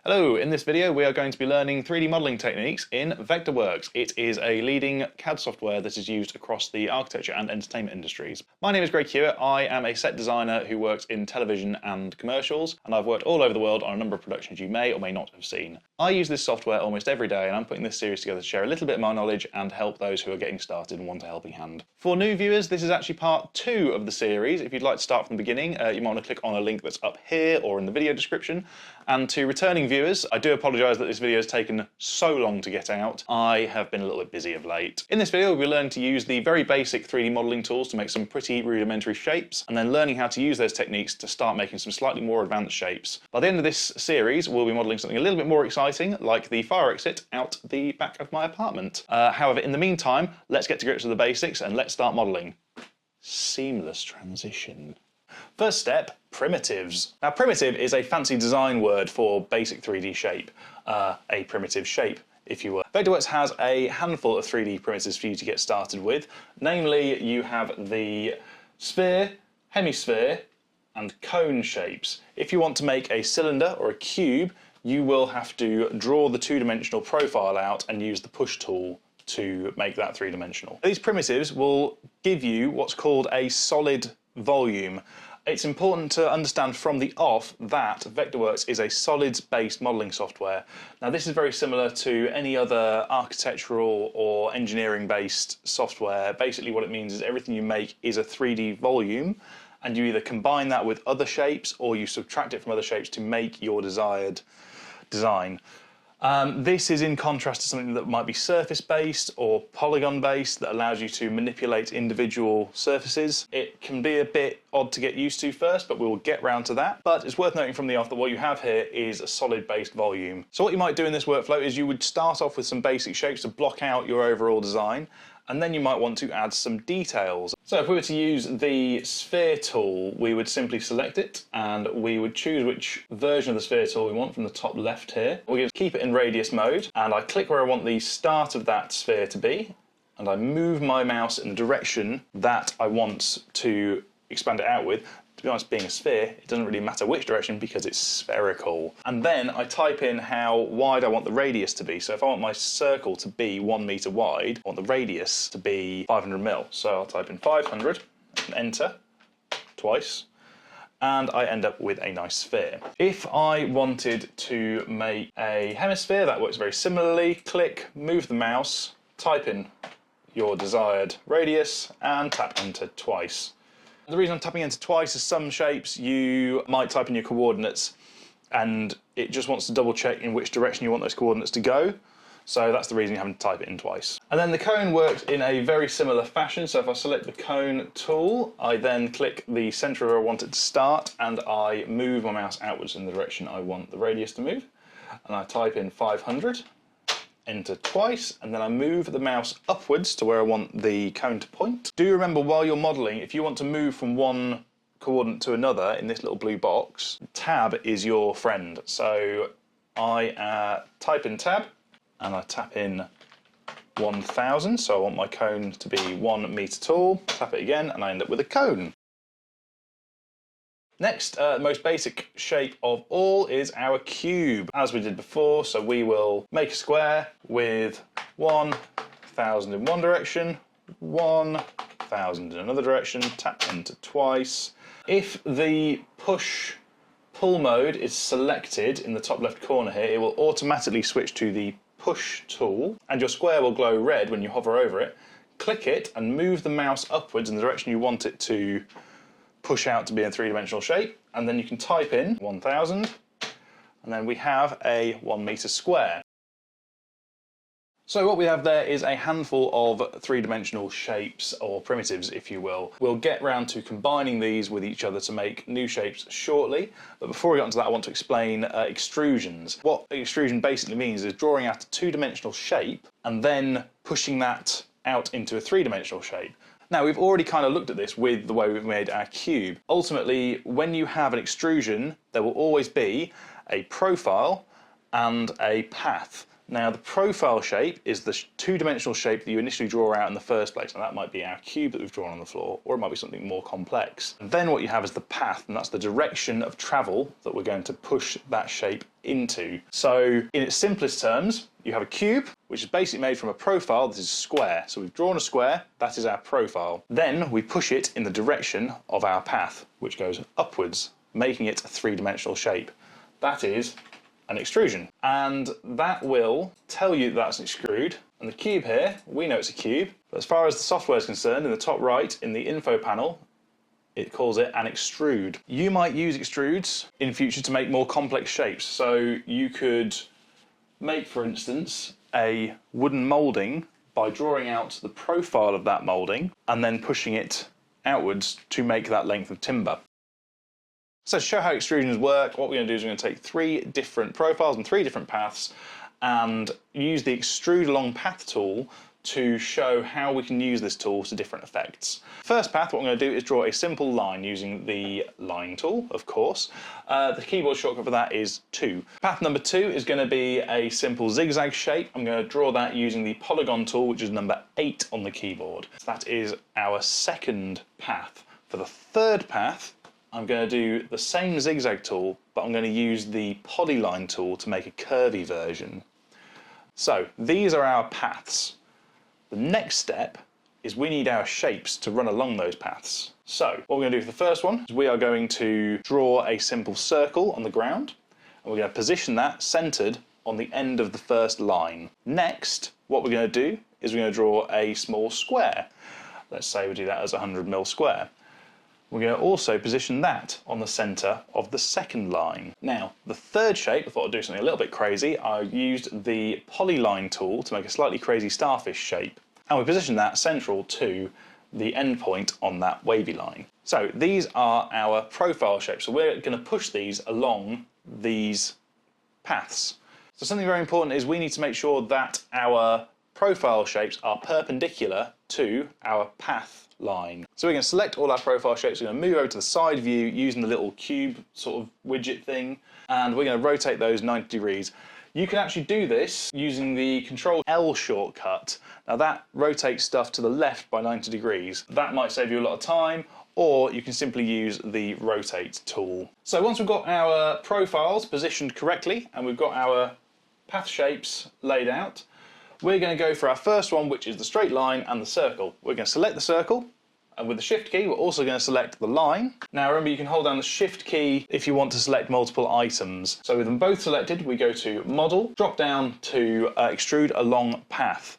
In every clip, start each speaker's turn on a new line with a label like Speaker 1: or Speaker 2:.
Speaker 1: Hello, in this video we are going to be learning 3D modelling techniques in Vectorworks. It is a leading CAD software that is used across the architecture and entertainment industries. My name is Greg Hewitt. I am a set designer who works in television and commercials, and I've worked all over the world on a number of productions you may or may not have seen. I use this software almost every day, and I'm putting this series together to share a little bit of my knowledge and help those who are getting started and want a helping hand. For new viewers, this is actually part 2 of the series. If you'd like to start from the beginning, you might want to click on a link that's up here or in the video description. And to returning viewers, I do apologise that this video has taken so long to get out. I have been a little bit busy of late. In this video, we'll be learning to use the very basic 3D modelling tools to make some pretty rudimentary shapes, and then learning how to use those techniques to start making some slightly more advanced shapes. By the end of this series, we'll be modelling something a little bit more exciting, like the fire exit out the back of my apartment. However, in the meantime, let's get to grips with the basics and let's start modelling. Seamless transition. First step, primitives. Now, primitive is a fancy design word for basic 3D shape, a primitive shape, if you will. Vectorworks has a handful of 3D primitives for you to get started with. Namely, you have the sphere, hemisphere, and cone shapes. If you want to make a cylinder or a cube, you will have to draw the two-dimensional profile out and use the push tool to make that three-dimensional. These primitives will give you what's called a solid volume. It's important to understand from the off that Vectorworks is a solids-based modelling software. Now, this is very similar to any other architectural or engineering-based software. Basically, what it means is everything you make is a 3D volume, and you either combine that with other shapes or you subtract it from other shapes to make your desired design. This is in contrast to something that might be surface-based or polygon-based that allows you to manipulate individual surfaces. It can be a bit odd to get used to first, but we will get round to that. But it's worth noting from the off that what you have here is a solid-based volume. So what you might do in this workflow is you would start off with some basic shapes to block out your overall design, and then you might want to add some details. So if we were to use the sphere tool, we would simply select it and we would choose which version of the sphere tool we want from the top left here. We're going to keep it in radius mode, and I click where I want the start of that sphere to be, and I move my mouse in the direction that I want to expand it out with. To be honest, being a sphere, it doesn't really matter which direction because it's spherical. And then I type in how wide I want the radius to be. So if I want my circle to be 1 meter wide, I want the radius to be 500 mil. So I'll type in 500 and enter twice, and I end up with a nice sphere. If I wanted to make a hemisphere, that works very similarly. Click, move the mouse, type in your desired radius, and tap enter twice. The reason I'm tapping enter twice is some shapes you might type in your coordinates and it just wants to double check in which direction you want those coordinates to go. So that's the reason you have to type it in twice. And then the cone works in a very similar fashion. So if I select the cone tool, I then click the centre of where I want it to start, and I move my mouse outwards in the direction I want the radius to move. And I type in 500. Enter twice, and then I move the mouse upwards to where I want the cone to point. Do remember, while you're modelling, if you want to move from one coordinate to another in this little blue box, tab is your friend. So I type in tab, and I tap in 1000, so I want my cone to be 1 meter tall. Tap it again, and I end up with a cone. Next, the most basic shape of all is our cube, as we did before. So we will make a square with 1000 in one direction, 1000 in another direction, tap enter twice. If the push-pull mode is selected in the top left corner here, it will automatically switch to the push tool, and your square will glow red when you hover over it. Click it and move the mouse upwards in the direction you want it to push out to be in a three-dimensional shape, and then you can type in 1000, and then we have a 1 meter square. So what we have there is a handful of three-dimensional shapes, or primitives if you will. We'll get round to combining these with each other to make new shapes shortly, but before we get onto that I want to explain extrusions. What extrusion basically means is drawing out a two-dimensional shape and then pushing that out into a three-dimensional shape. Now, we've already kind of looked at this with the way we've made our cube. Ultimately, when you have an extrusion, there will always be a profile and a path. Now the profile shape is the two-dimensional shape that you initially draw out in the first place, and that might be our cube that we've drawn on the floor, or it might be something more complex. And then what you have is the path, and that's the direction of travel that we're going to push that shape into. So in its simplest terms, you have a cube, which is basically made from a profile that is square. So we've drawn a square, that is our profile. Then we push it in the direction of our path, which goes upwards, making it a three-dimensional shape. That is an extrusion, and that will tell you that's an extrude. And the cube here, we know it's a cube, but as far as the software is concerned, in the top right in the info panel, it calls it an extrude. You might use extrudes in future to make more complex shapes. So you could make, for instance, a wooden moulding by drawing out the profile of that moulding and then pushing it outwards to make that length of timber. So to show how extrusions work, what we're going to do is we're going to take 3 different profiles and 3 different paths and use the extrude along path tool to show how we can use this tool to different effects. First path, what I'm going to do is draw a simple line using the line tool, of course. The keyboard shortcut for that is 2. Path number 2 is going to be a simple zigzag shape. I'm going to draw that using the polygon tool, which is number 8 on the keyboard. So that is our second path. For the third path, I'm going to do the same zigzag tool, but I'm going to use the polyline tool to make a curvy version. So these are our paths. The next step is we need our shapes to run along those paths. So what we're going to do for the first one is we are going to draw a simple circle on the ground, and we're going to position that centered on the end of the first line. Next, what we're going to do is we're going to draw a small square. Let's say we do that as a 100mm square. We're going to also position that on the centre of the second line. Now, the third shape, I thought I'd do something a little bit crazy. I used the polyline tool to make a slightly crazy starfish shape, and we position that central to the end point on that wavy line. So these are our profile shapes. So we're going to push these along these paths. So something very important is we need to make sure that our profile shapes are perpendicular to our path line. So we're going to select all our profile shapes, we're going to move over to the side view using the little cube sort of widget thing, and we're going to rotate those 90 degrees. You can actually do this using the Control L shortcut. Now that rotates stuff to the left by 90 degrees. That might save you a lot of time, or you can simply use the rotate tool. So once we've got our profiles positioned correctly and we've got our path shapes laid out, we're going to go for our first one, which is the straight line and the circle. We're going to select the circle, and with the Shift key, we're also going to select the line. Now remember, you can hold down the Shift key if you want to select multiple items. So with them both selected, we go to Model, drop down to Extrude Along Path.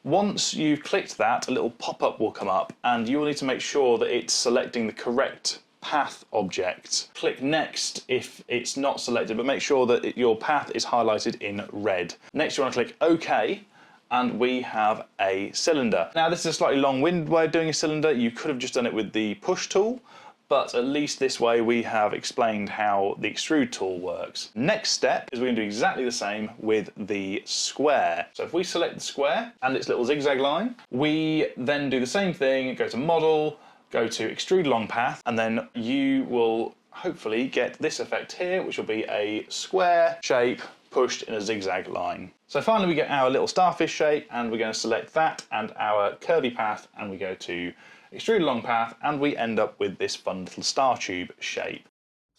Speaker 1: Once you've clicked that, a little pop-up will come up, and you will need to make sure that it's selecting the correct path object. Click Next if it's not selected, but make sure that your path is highlighted in red. Next, you want to click OK, and we have a cylinder. Now this is a slightly long-winded way of doing a cylinder. You could have just done it with the push tool, but at least this way we have explained how the extrude tool works. Next step is we're going to do exactly the same with the square. So if we select the square and its little zigzag line, we then do the same thing, go to Model, go to Extrude Along Path, and then you will hopefully get this effect here, which will be a square shape pushed in a zigzag line. So finally we get our little starfish shape, and we're going to select that and our curvy path, and we go to Extrude Along Path, and we end up with this fun little Startube shape.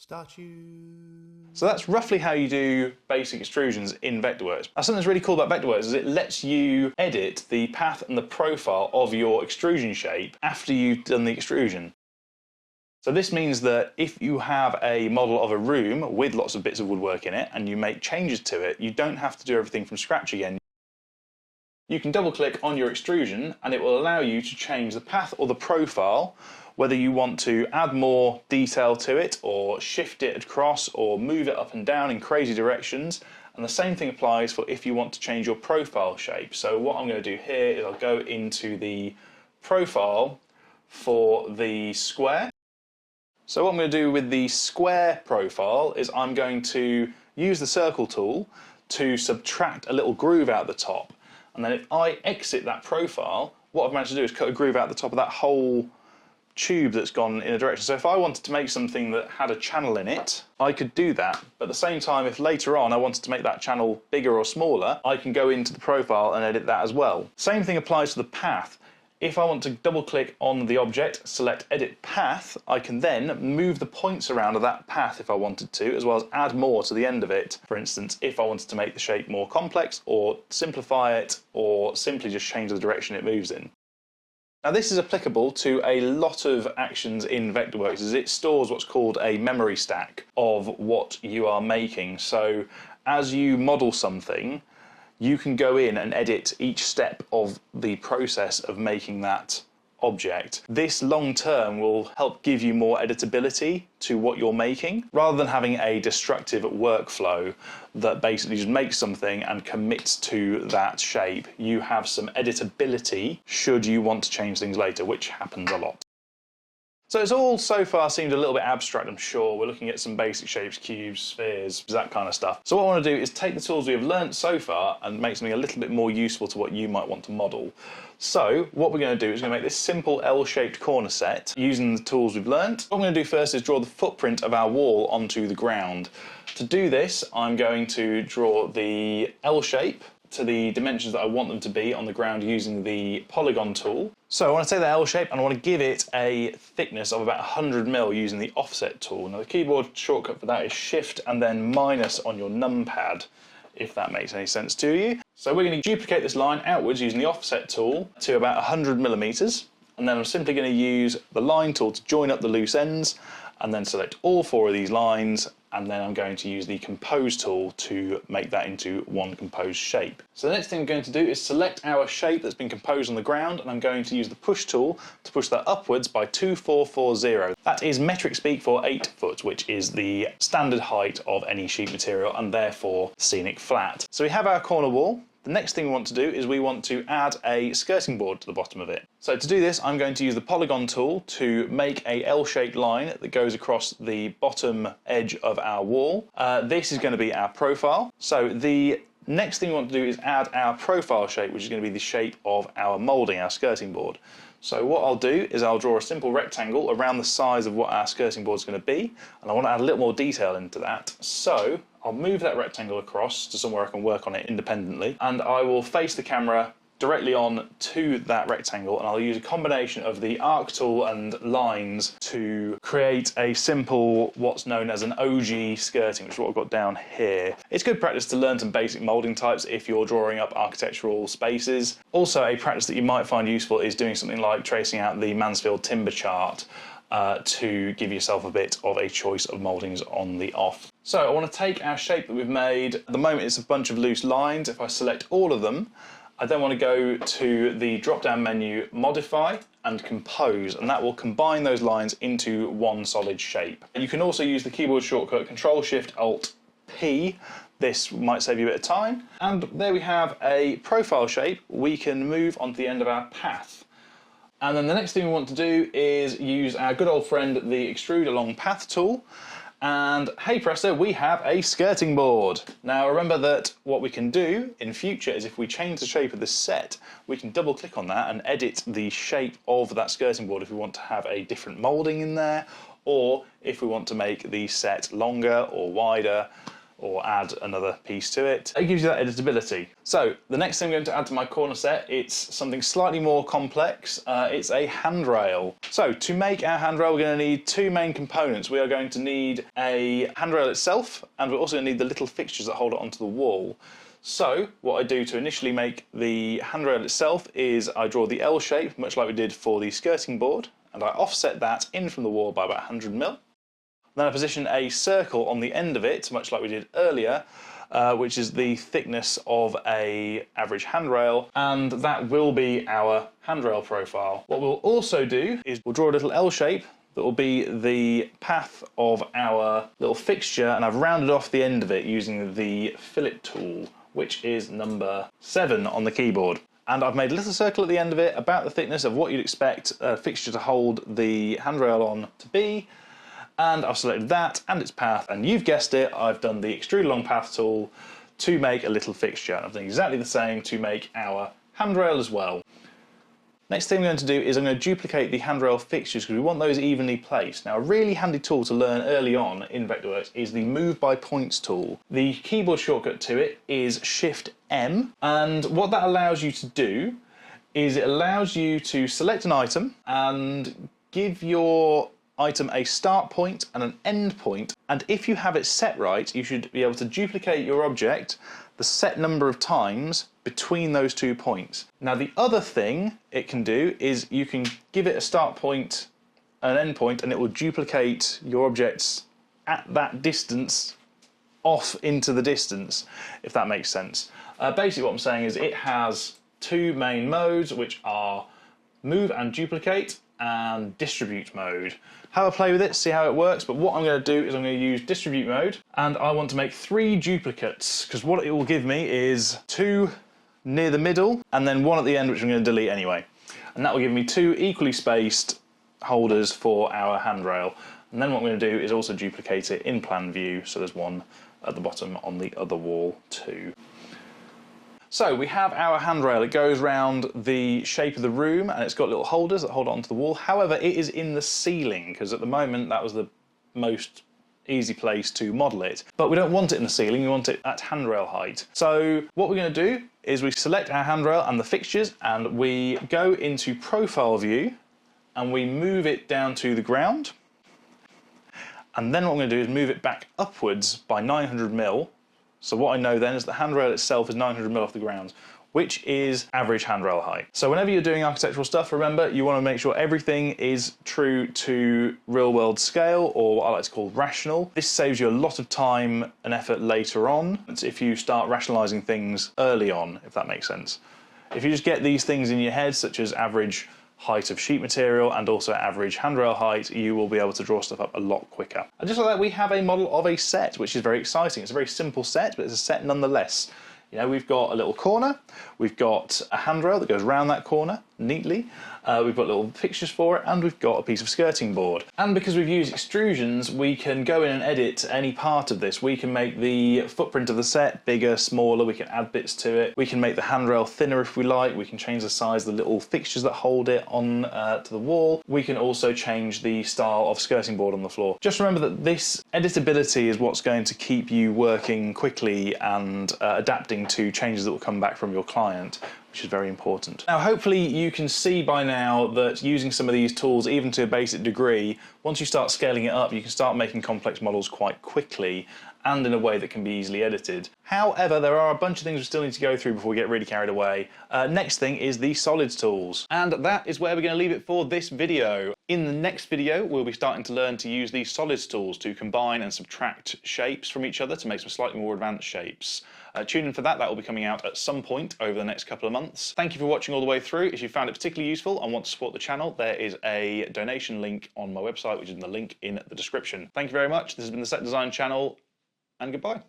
Speaker 1: Startube. So that's roughly how you do basic extrusions in Vectorworks. Now something that's really cool about Vectorworks is it lets you edit the path and the profile of your extrusion shape after you've done the extrusion. So this means that if you have a model of a room with lots of bits of woodwork in it and you make changes to it, you don't have to do everything from scratch again. You can double click on your extrusion and it will allow you to change the path or the profile, whether you want to add more detail to it or shift it across or move it up and down in crazy directions. And the same thing applies for if you want to change your profile shape. So what I'm going to do here is I'll go into the profile for the square. So what I'm going to do with the square profile is I'm going to use the circle tool to subtract a little groove out the top. And then if I exit that profile, what I've managed to do is cut a groove out the top of that whole tube that's gone in a direction. So if I wanted to make something that had a channel in it, I could do that. But at the same time, if later on I wanted to make that channel bigger or smaller, I can go into the profile and edit that as well. Same thing applies to the path. If I want to double click on the object, select edit path, I can then move the points around of that path if I wanted to, as well as add more to the end of it. For instance, if I wanted to make the shape more complex, or simplify it, or simply just change the direction it moves in. Now this is applicable to a lot of actions in Vectorworks, as it stores what's called a memory stack of what you are making. So as you model something, you can go in and edit each step of the process of making that object. This long term will help give you more editability to what you're making, rather than having a destructive workflow that basically just makes something and commits to that shape. You have some editability should you want to change things later, which happens a lot. So it's all so far seemed a little bit abstract, I'm sure. We're looking at some basic shapes, cubes, spheres, that kind of stuff. So what I want to do is take the tools we have learnt so far and make something a little bit more useful to what you might want to model. So what we're going to do is we're going to make this simple L-shaped corner set using the tools we've learnt. What I'm going to do first is draw the footprint of our wall onto the ground. To do this, I'm going to draw the L shape to the dimensions that I want them to be on the ground using the polygon tool. So I want to take that L shape and I want to give it a thickness of about 100mm using the offset tool. Now the keyboard shortcut for that is Shift and then minus on your numpad, if that makes any sense to you. So we're going to duplicate this line outwards using the offset tool to about 100mm, and then I'm simply going to use the line tool to join up the loose ends, and then select all 4 of these lines, and then I'm going to use the compose tool to make that into one composed shape. So the next thing I'm going to do is select our shape that's been composed on the ground, and I'm going to use the push tool to push that upwards by 2440. That is metric speak for 8 foot, which is the standard height of any sheet material and therefore scenic flat. So we have our corner wall. The next thing we want to do is we want to add a skirting board to the bottom of it. So to do this, I'm going to use the polygon tool to make a L-shaped line that goes across the bottom edge of our wall. This is going to be our profile. So the next thing we want to do is add our profile shape, which is going to be the shape of our moulding, our skirting board. So what I'll do is I'll draw a simple rectangle around the size of what our skirting board is going to be, and I want to add a little more detail into that. So I'll move that rectangle across to somewhere I can work on it independently, and I will face the camera directly on to that rectangle, and I'll use a combination of the arc tool and lines to create a simple, what's known as an OG skirting, which is what I've got down here. It's good practice to learn some basic moulding types if you're drawing up architectural spaces. Also, a practice that you might find useful is doing something like tracing out the Mansfield timber chart to give yourself a bit of a choice of mouldings on the off. So I want to take our shape that we've made. At the moment it's a bunch of loose lines. If I select all of them, I then want to go to the drop-down menu, Modify and Compose, and that will combine those lines into one solid shape. You can also use the keyboard shortcut Control-Shift-Alt-P. This might save you a bit of time. And there we have a profile shape we can move onto the end of our path. And then the next thing we want to do is use our good old friend, the Extrude Along Path tool. And hey presto, we have a skirting board. Now remember that what we can do in future is if we change the shape of this set, we can double click on that and edit the shape of that skirting board if we want to have a different moulding in there, or if we want to make the set longer or wider, or add another piece to it. It gives you that editability. So the next thing I'm going to add to my corner set, it's something slightly more complex. It's a handrail. So to make our handrail, we're going to need 2 main components. We are going to need a handrail itself, and we're also going to need the little fixtures that hold it onto the wall. So what I do to initially make the handrail itself is I draw the L shape, much like we did for the skirting board, and I offset that in from the wall by about 100mm. Then I position a circle on the end of it, much like we did earlier, which is the thickness of an average handrail, and that will be our handrail profile. What we'll also do is we'll draw a little L shape that will be the path of our little fixture, and I've rounded off the end of it using the fillet tool, which is number 7 on the keyboard. And I've made a little circle at the end of it about the thickness of what you'd expect a fixture to hold the handrail on to be. And I've selected that and its path, and you've guessed it, I've done the Extrude Along Path tool to make a little fixture. And I've done exactly the same to make our handrail as well. Next thing I'm going to do is I'm going to duplicate the handrail fixtures because we want those evenly placed. Now, a really handy tool to learn early on in Vectorworks is the Move by Points tool. The keyboard shortcut to it is Shift M, and what that allows you to do is it allows you to select an item and give your item a start point and an end point, and if you have it set right, you should be able to duplicate your object the set number of times between those 2 points. Now, the other thing it can do is you can give it a start point and an end point, and it will duplicate your objects at that distance off into the distance, if that makes sense. Basically what I'm saying is it has 2 main modes, which are move and duplicate and distribute mode. Have a play with it, see how it works, but what I'm going to do is I'm going to use distribute mode, and I want to make 3 duplicates, because what it will give me is 2 near the middle and then 1 at the end, which I'm going to delete anyway. And that will give me 2 equally spaced holders for our handrail. And then what I'm going to do is also duplicate it in plan view, so there's 1 at the bottom on the other wall too. So we have our handrail. It goes round the shape of the room and it's got little holders that hold it onto the wall. However, it is in the ceiling because at the moment that was the most easy place to model it. But we don't want it in the ceiling, we want it at handrail height. So what we're going to do is we select our handrail and the fixtures and we go into profile view and we move it down to the ground. And then what I'm going to do is move it back upwards by 900mm. So what I know then is the handrail itself is 900mm off the ground, which is average handrail height. So whenever you're doing architectural stuff, remember, you want to make sure everything is true to real world scale, or what I like to call rational. This saves you a lot of time and effort later on if you start rationalizing things early on, if that makes sense. If you just get these things in your head, such as average height of sheet material and also average handrail height, you will be able to draw stuff up a lot quicker. And just like that, we have a model of a set, which is very exciting. It's a very simple set, but it's a set nonetheless. You know, we've got a little corner, we've got a handrail that goes around that corner neatly, we've got little fixtures for it, and we've got a piece of skirting board. And because we've used extrusions, we can go in and edit any part of this. We can make the footprint of the set bigger, smaller, we can add bits to it, we can make the handrail thinner if we like, we can change the size of the little fixtures that hold it on to the wall, we can also change the style of skirting board on the floor. Just remember that this editability is what's going to keep you working quickly and adapting to changes that will come back from your client, which is very important. Now, hopefully you can see by now that using some of these tools, even to a basic degree, once you start scaling it up, you can start making complex models quite quickly and in a way that can be easily edited. However, there are a bunch of things we still need to go through before we get really carried away. Next thing is the solids tools. And that is where we're going to leave it for this video. In the next video, we'll be starting to learn to use these solids tools to combine and subtract shapes from each other to make some slightly more advanced shapes. Tune in for that. That will be coming out at some point over the next couple of months. Thank you for watching all the way through. If you found it particularly useful and want to support the channel, there is a donation link on my website, which is in the link in the description. Thank you very much. This has been the Set Design channel, and goodbye.